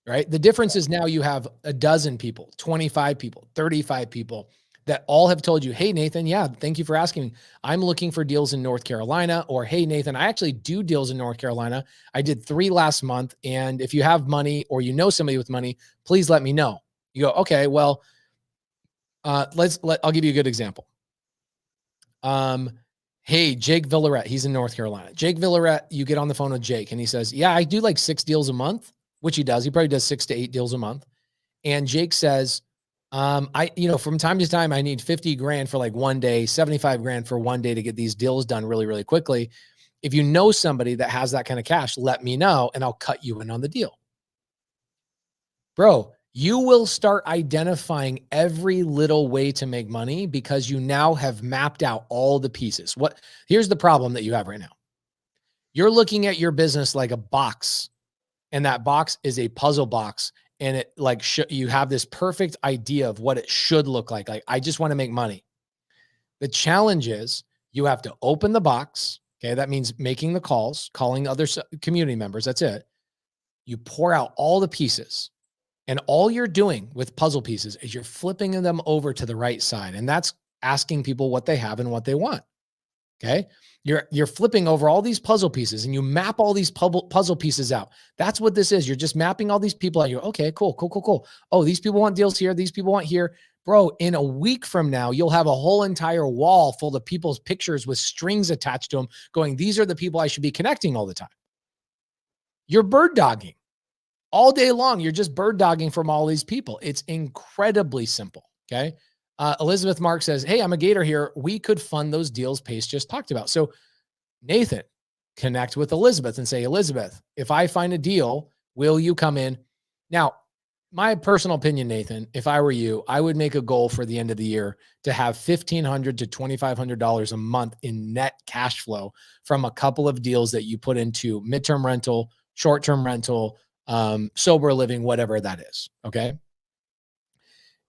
Right? The difference is now you have a dozen people, 25 people, 35 people that all have told you, hey, Nathan, yeah, thank you for asking me. I'm looking for deals in North Carolina. Or, hey, Nathan, I actually do deals in North Carolina. I did 3 last month. And if you have money or you know somebody with money, please let me know. You go, okay, well, I'll give you a good example. Hey, Jake Villaret, he's in North Carolina. Jake Villaret, you get on the phone with Jake and he says, yeah, I do like 6 deals a month, which he does. He probably does 6 to 8 deals a month. And Jake says, from time to time, I need 50 grand for like one day, 75 grand for one day to get these deals done really, really quickly. If you know somebody that has that kind of cash, let me know and I'll cut you in on the deal. Bro, you will start identifying every little way to make money because you now have mapped out all the pieces. Here's the problem that you have right now. You're looking at your business like a box, and that box is a puzzle box. And it you have this perfect idea of what it should look like. Like, I just want to make money. The challenge is you have to open the box. Okay. That means making the calls, calling other community members. That's it. You pour out all the pieces. And all you're doing with puzzle pieces is you're flipping them over to the right side. And that's asking people what they have and what they want. Okay. You're flipping over all these puzzle pieces and you map all these puzzle pieces out. That's what this is. You're just mapping all these people out. You're okay, cool. Oh, these people want deals here. These people want here. Bro, in a week from now, you'll have a whole entire wall full of people's pictures with strings attached to them going, these are the people I should be connecting all the time. You're bird dogging. All day long, you're just bird dogging from all these people. It's incredibly simple, okay? Elizabeth Mark says, hey, I'm a Gator here. We could fund those deals Pace just talked about. So Nathan, connect with Elizabeth and say, Elizabeth, if I find a deal, will you come in? Now, my personal opinion, Nathan, if I were you, I would make a goal for the end of the year to have $1,500 to $2,500 a month in net cash flow from a couple of deals that you put into midterm rental, short-term rental, sober living, whatever that is. Okay.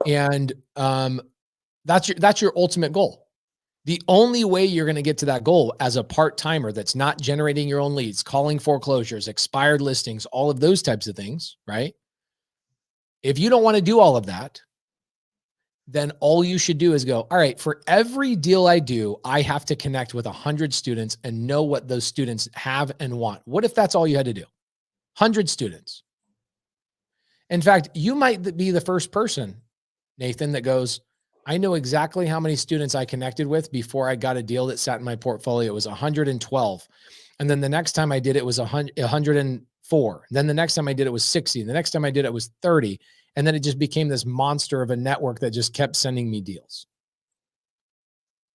And, that's your ultimate goal. The only way you're going to get to that goal as a part-timer that's not generating your own leads, calling foreclosures, expired listings, all of those types of things, right? If you don't want to do all of that, then all you should do is go, all right, for every deal I do, I have to connect with 100 students and know what those students have and want. What if that's all you had to do? 100 students. In fact, you might be the first person, Nathan, that goes, I know exactly how many students I connected with before I got a deal that sat in my portfolio. It was 112. And then the next time I did it was 104. Then the next time I did it was 60. The next time I did it was 30. And then it just became this monster of a network that just kept sending me deals.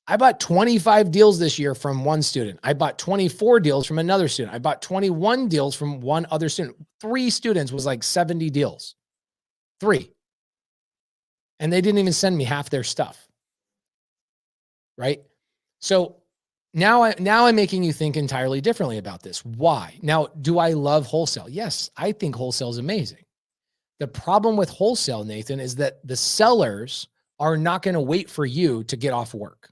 I bought 25 deals this year from one student. I bought 24 deals from another student. I bought 21 deals from one other student. 3 students was like 70 deals. 3. And they didn't even send me half their stuff. Right? So now I'm making you think entirely differently about this. Why? Now, do I love wholesale? Yes, I think wholesale is amazing. The problem with wholesale, Nathan, is that the sellers are not going to wait for you to get off work.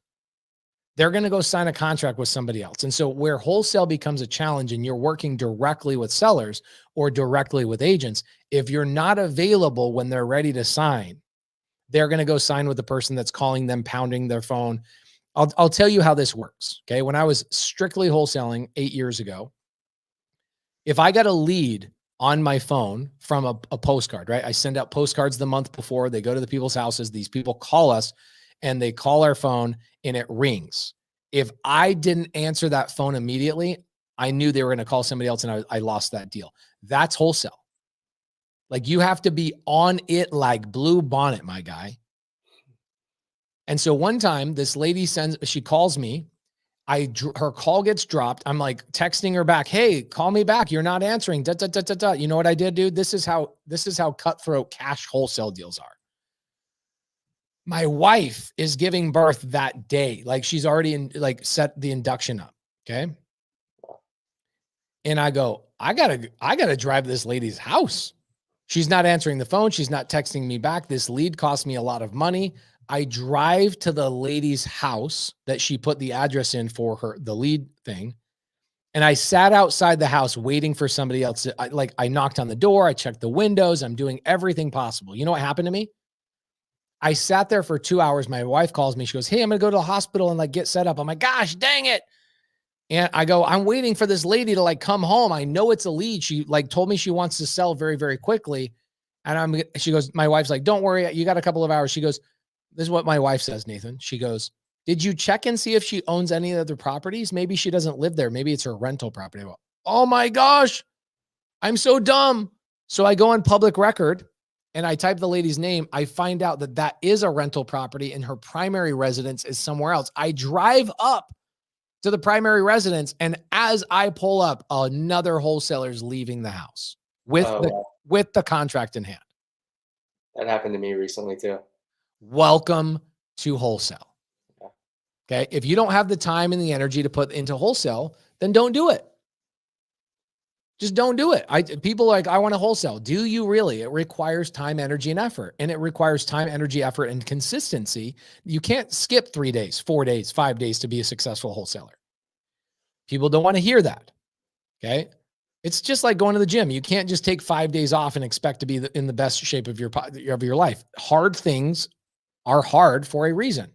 They're going to go sign a contract with somebody else. And so where wholesale becomes a challenge and you're working directly with sellers or directly with agents, if you're not available when they're ready to sign, they're going to go sign with the person that's calling them, pounding their phone. I'll tell you how this works. Okay. When I was strictly wholesaling 8 years ago, if I got a lead on my phone from a postcard, right? I send out postcards the month before. They go to the people's houses. These people call us and they call our phone and it rings. If I didn't answer that phone immediately, I knew they were going to call somebody else and I lost that deal. That's wholesale. Like you have to be on it like blue bonnet, my guy. And so one time this lady she calls me. Her call gets dropped. I'm like texting her back. Hey, call me back. You're not answering. Da, da, da, da, da. You know what I did, dude? This is how cutthroat cash wholesale deals are. My wife is giving birth that day. Like she's already set the induction up. Okay. And I go, I gotta drive to this lady's house. She's not answering the phone. She's not texting me back. This lead cost me a lot of money. I drive to the lady's house that she put the address in for the lead thing. And I sat outside the house waiting for somebody else. I knocked on the door. I checked the windows. I'm doing everything possible. You know what happened to me? I sat there for 2 hours. My wife calls me. She goes, hey, I'm going to go to the hospital and get set up. I'm like, gosh, dang it. And I go, I'm waiting for this lady to come home. I know it's a lead. She told me she wants to sell very, very quickly. And she goes, my wife's like, don't worry. You got a couple of hours. She goes, this is what my wife says, Nathan. She goes, did you check and see if she owns any other properties? Maybe she doesn't live there. Maybe it's her rental property. Go, oh my gosh, I'm so dumb. So I go on public record and I type the lady's name. I find out that is a rental property and her primary residence is somewhere else. I drive up to the primary residence. And as I pull up, another wholesaler's leaving the house with the contract in hand. That happened to me recently too. Welcome to wholesale. Okay. If you don't have the time and the energy to put into wholesale, then don't do it. Just don't do it. People are like, I want to wholesale. Do you really? It requires time, energy, and effort. And it requires time, energy, effort, and consistency. You can't skip 3 days, 4 days, 5 days to be a successful wholesaler. People don't want to hear that. Okay. It's just like going to the gym. You can't just take 5 days off and expect to be in the best shape of your life. Hard things are hard for a reason.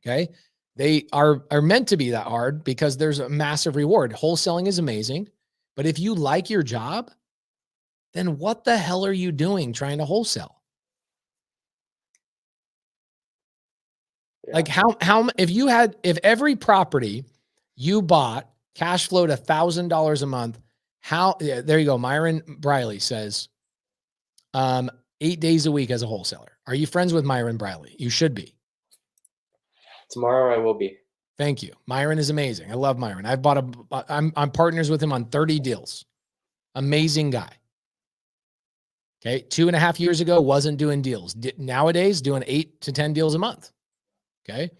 Okay. They are meant to be that hard because there's a massive reward. Wholesaling is amazing. But if you like your job, then what the hell are you doing trying to wholesale? Yeah. Like if every property you bought cash flowed $1,000 a month, there you go. Myron Briley says, 8 days a week as a wholesaler. Are you friends with Myron Briley? You should be. Tomorrow I will be. Thank you. Myron is amazing. I love Myron. I'm partners with him on 30 deals. Amazing guy. Okay. 2.5 years ago, wasn't doing deals. Nowadays, doing 8 to 10 deals a month. Okay.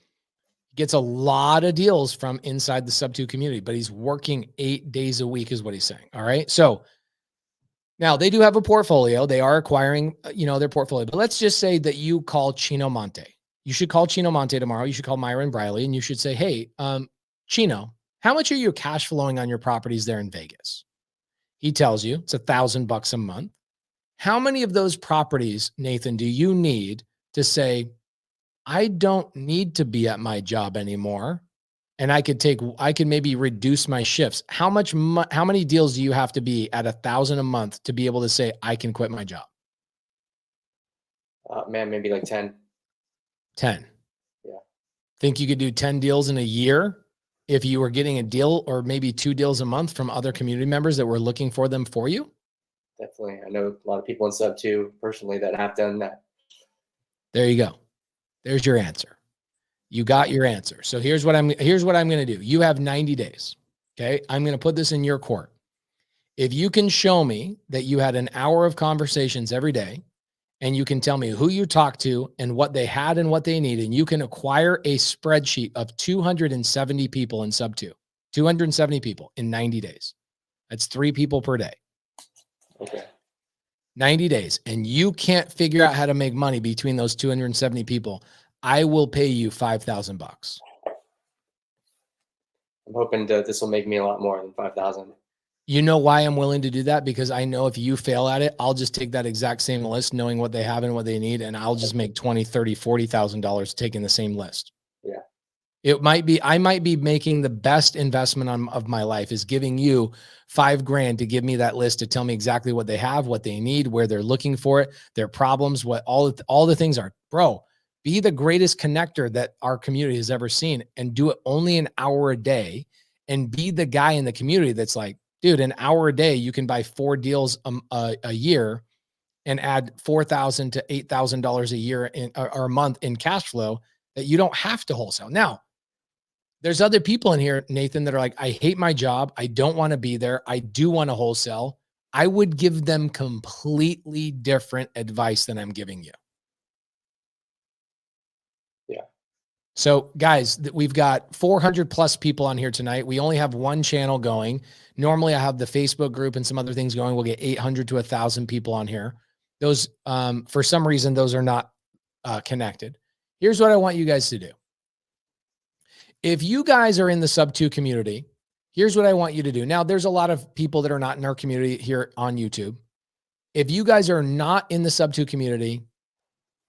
Gets a lot of deals from inside the sub-2 community, but he's working 8 days a week is what he's saying. All right. So now they do have a portfolio. They are acquiring, their portfolio, but let's just say that you call Chino Monte. You should call Chino Monte tomorrow. You should call Myron Briley and you should say, hey, Chino, how much are you cash flowing on your properties there in Vegas? He tells you it's $1,000 a month. How many of those properties, Nathan, do you need to say, I don't need to be at my job anymore and I could maybe reduce my shifts? How many deals do you have to be at $1,000 a month to be able to say, I can quit my job? Maybe like 10. 10. Yeah. Think you could do 10 deals in a year if you were getting a deal or maybe 2 deals a month from other community members that were looking for them for you? Definitely. I know a lot of people in sub-2 personally that have done that. There you go. There's your answer. You got your answer. So here's what I'm going to do. You have 90 days. Okay. I'm going to put this in your court. If you can show me that you had an hour of conversations every day, and you can tell me who you talked to and what they had and what they need, and you can acquire a spreadsheet of 270 people in sub-2, 270 people in 90 days. That's 3 people per day. Okay. 90 days. And you can't figure out how to make money between those 270 people. I will pay you $5,000. I'm hoping that this will make me a lot more than 5,000. You know why I'm willing to do that? Because I know if you fail at it, I'll just take that exact same list, knowing what they have and what they need, and I'll just make $20,000, $30,000, $40,000 taking the same list. Yeah. I might be making the best investment of my life is giving you $5,000 to give me that list to tell me exactly what they have, what they need, where they're looking for it, their problems, what all the things are. Bro, be the greatest connector that our community has ever seen and do it only an hour a day. and be the guy in the community that's like, dude, an hour a day, you can buy 4 deals a year and add $4,000 to $8,000 a year or a month in cash flow that you don't have to wholesale. Now, there's other people in here, Nathan, that are like, I hate my job. I don't want to be there. I do want to wholesale. I would give them completely different advice than I'm giving you. Yeah. So guys, we've got 400 plus people on here tonight. We only have one channel going. Normally I have the Facebook group and some other things going. We'll get 800 to 1,000 people on here. Those, for some reason, those are not connected. Here's what I want you guys to do. If you guys are in the sub 2 community, here's what I want you to do. Now, there's a lot of people that are not in our community here on YouTube. If you guys are not in the sub 2 community,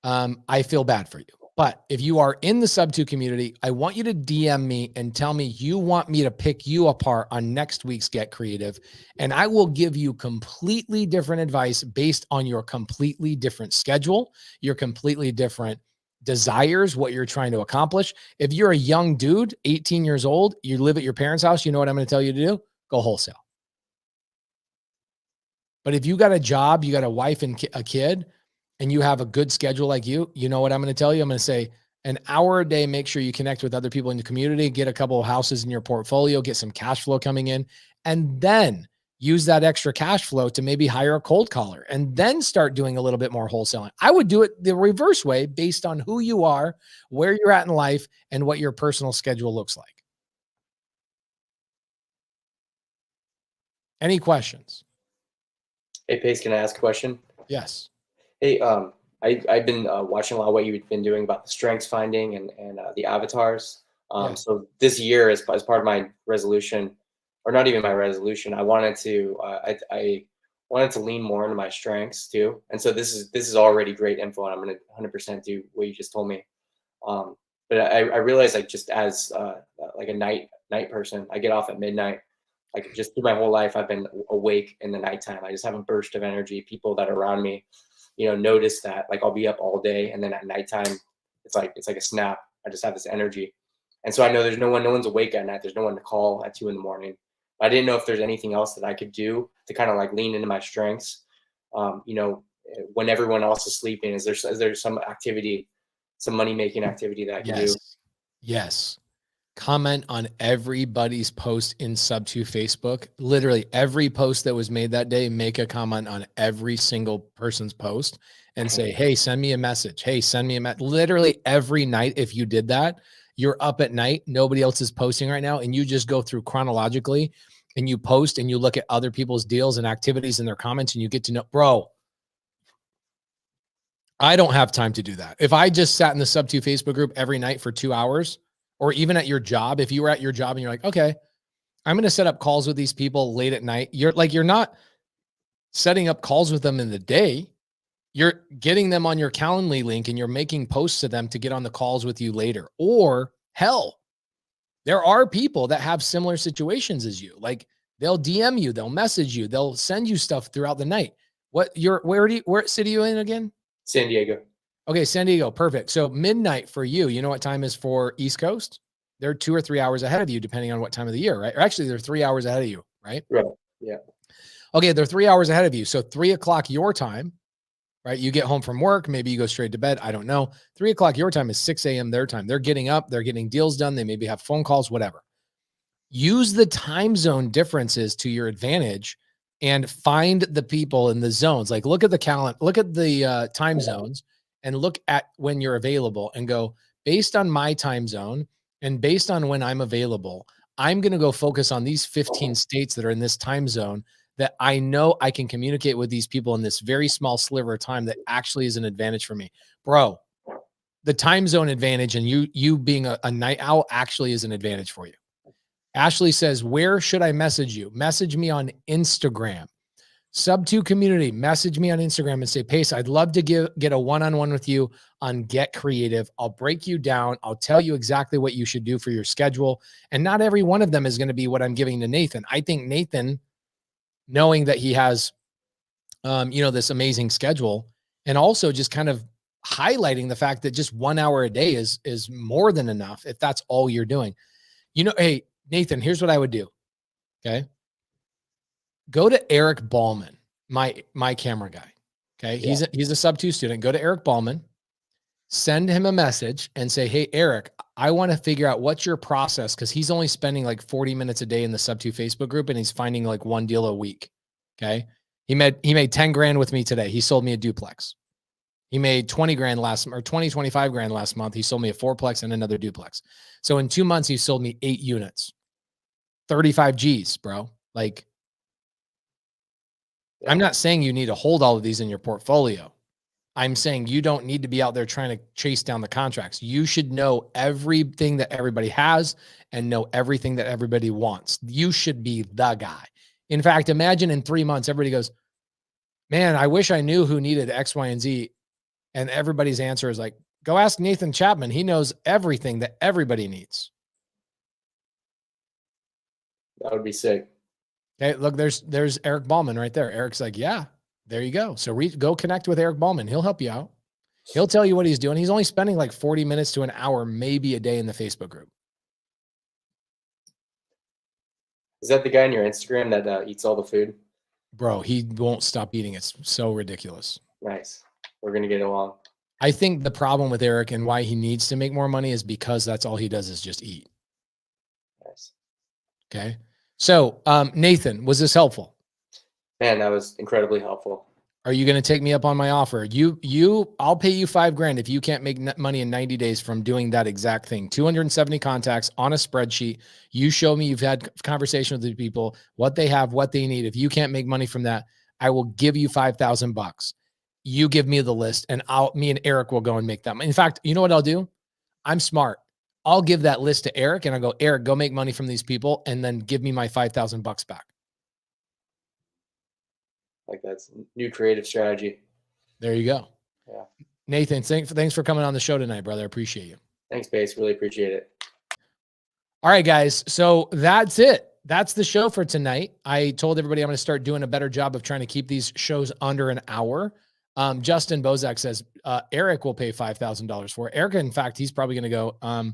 I feel bad for you. But if you are in the sub 2 community, I want you to DM me and tell me you want me to pick you apart on next week's Get Creative. And I will give you completely different advice based on your completely different schedule, your completely different desires, what you're trying to accomplish. If you're a young dude, 18 years old, you live at your parents' house, you know what I'm going to tell you to do? Go wholesale. But if you got a job, you got a wife and a kid, and you have a good schedule like you know what I'm going to tell you? I'm going to say an hour a day, make sure you connect with other people in the community, get a couple of houses in your portfolio, get some cash flow coming in, and then use that extra cash flow to maybe hire a cold caller and then start doing a little bit more wholesaling. I would do it the reverse way based on who you are, where you're at in life, and what your personal schedule looks like. Any questions? Hey, Pace, can I ask a question? Yes. Hey, I've been watching a lot of what you've been doing about the strengths finding and the avatars. Yes. So this year, as part of my resolution, or not even my resolution, I wanted to I wanted to lean more into my strengths too. And so this is already great info, and I'm going to 100% do what you just told me. But I realized, like, just as like a night person, I get off at midnight. Like, just through my whole life, I've been awake in the nighttime. I just have a burst of energy. People that are around me, notice that. Like, I'll be up all day, and then at nighttime, it's like a snap. I just have this energy, and so I know there's no one's awake at night. There's no one to call at 2 a.m. I didn't know if there's anything else that I could do to kind of like lean into my strengths. When everyone else is sleeping, is there some activity, some money making activity that I can do? Yes. Comment on everybody's post in sub 2 Facebook. Literally every post that was made that day, make a comment on every single person's post and say, hey, send me a message. Hey, send me a message. Literally every night. If you did that, you're up at night, nobody else is posting right now, and you just go through chronologically and you post and you look at other people's deals and activities in their comments, and you get to know, bro, I don't have time to do that. If I just sat in the sub 2 Facebook group every night for 2 hours, or even at your job, if you were at your job and you're like, okay, I'm going to set up calls with these people late at night. You're not setting up calls with them in the day. You're getting them on your Calendly link and you're making posts to them to get on the calls with you later. Or hell, there are people that have similar situations as you. Like, they'll DM you, they'll message you, they'll send you stuff throughout the night. Where city are you in again? San Diego. Okay, San Diego, perfect. So midnight for you, you know what time is for East Coast? They're 2 or 3 hours ahead of you, depending on what time of the year, right? Or actually, they're 3 hours ahead of you, right? Right. Yeah. Okay, they're 3 hours ahead of you. So 3 o'clock your time, right? You get home from work, maybe you go straight to bed. I don't know. 3 o'clock your time is 6 a.m. their time. They're getting up, they're getting deals done. They maybe have phone calls, whatever. Use the time zone differences to your advantage and find the people in the zones. Like, look at the calendar, look at the time zones, and look at when you're available and go, based on my time zone and based on when I'm available, I'm going to go focus on these 15 states that are in this time zone that I know I can communicate with these people in this very small sliver of time that actually is an advantage for me. Bro, the time zone advantage and you being a night owl actually is an advantage for you. Ashley says, where should I message you? Message me on Instagram. Sub 2 community, message me on Instagram and say, Pace, I'd love to get a one-on-one with you on Get Creative. I'll break you down. I'll tell you exactly what you should do for your schedule. And not every one of them is going to be what I'm giving to Nathan. I think Nathan, knowing that he has, this amazing schedule, and also just kind of highlighting the fact that just 1 hour a day is more than enough if that's all you're doing. Hey, Nathan, here's what I would do. Okay. Go to Eric Ballman, my camera guy. Okay. He's a sub 2 student. Go to Eric Ballman, send him a message and say, hey, Eric, I want to figure out what's your process. Cause he's only spending like 40 minutes a day in the sub 2 Facebook group and he's finding like one deal a week. Okay. He made 10 grand with me today. He sold me a duplex. He made 20 grand 25 grand last month. He sold me a 4-plex and another duplex. So in 2 months, he sold me 8 units, 35 G's, bro. Like, I'm not saying you need to hold all of these in your portfolio. I'm saying you don't need to be out there trying to chase down the contracts. You should know everything that everybody has and know everything that everybody wants. You should be the guy. In fact, imagine in 3 months, everybody goes, man, I wish I knew who needed X, Y, and Z. And everybody's answer is like, go ask Nathan Chapman. He knows everything that everybody needs. That would be sick. Okay, look, there's Eric Ballman right there. Eric's like, yeah, there you go. So go connect with Eric Ballman. He'll help you out. He'll tell you what he's doing. He's only spending like 40 minutes to an hour, maybe a day in the Facebook group. Is that the guy on your Instagram that eats all the food? Bro, he won't stop eating. It's so ridiculous. Nice. We're going to get along. I think the problem with Eric and why he needs to make more money is because that's all he does is just eat. Nice. Okay. So, Nathan, was this helpful? Man, that was incredibly helpful. Are you going to take me up on my offer? I'll pay you $5 grand if you can't make money in 90 days from doing that exact thing. 270 contacts on a spreadsheet. You show me you've had conversation with the people, what they have, what they need. If you can't make money from that, I will give you $5,000. You give me the list and me and Eric will go and make that money. In fact, you know what I'll do? I'm smart. I'll give that list to Eric and I'll go, Eric, go make money from these people and then give me my $5,000 back. Like, that's new creative strategy. There you go. Yeah. Nathan, thanks for coming on the show tonight, brother. I appreciate you. Thanks, Base. Really appreciate it. All right, guys. So that's it. That's the show for tonight. I told everybody I'm going to start doing a better job of trying to keep these shows under an hour. Justin Bozak says, Eric will pay $5,000 for it. Eric, in fact, he's probably going to go,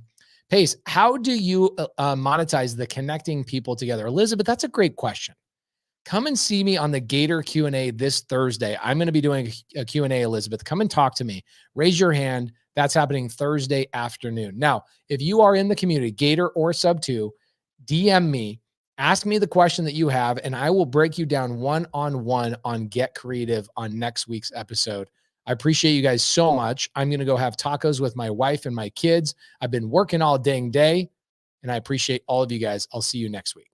Pace, how do you monetize the connecting people together? Elizabeth, that's a great question. Come and see me on the Gator Q&A this Thursday. I'm going to be doing a Q&A, Elizabeth. Come and talk to me. Raise your hand. That's happening Thursday afternoon. Now, if you are in the community, Gator or Sub 2, DM me. Ask me the question that you have, and I will break you down one-on-one on Get Creative on next week's episode. I appreciate you guys so much. I'm going to go have tacos with my wife and my kids. I've been working all dang day, and I appreciate all of you guys. I'll see you next week.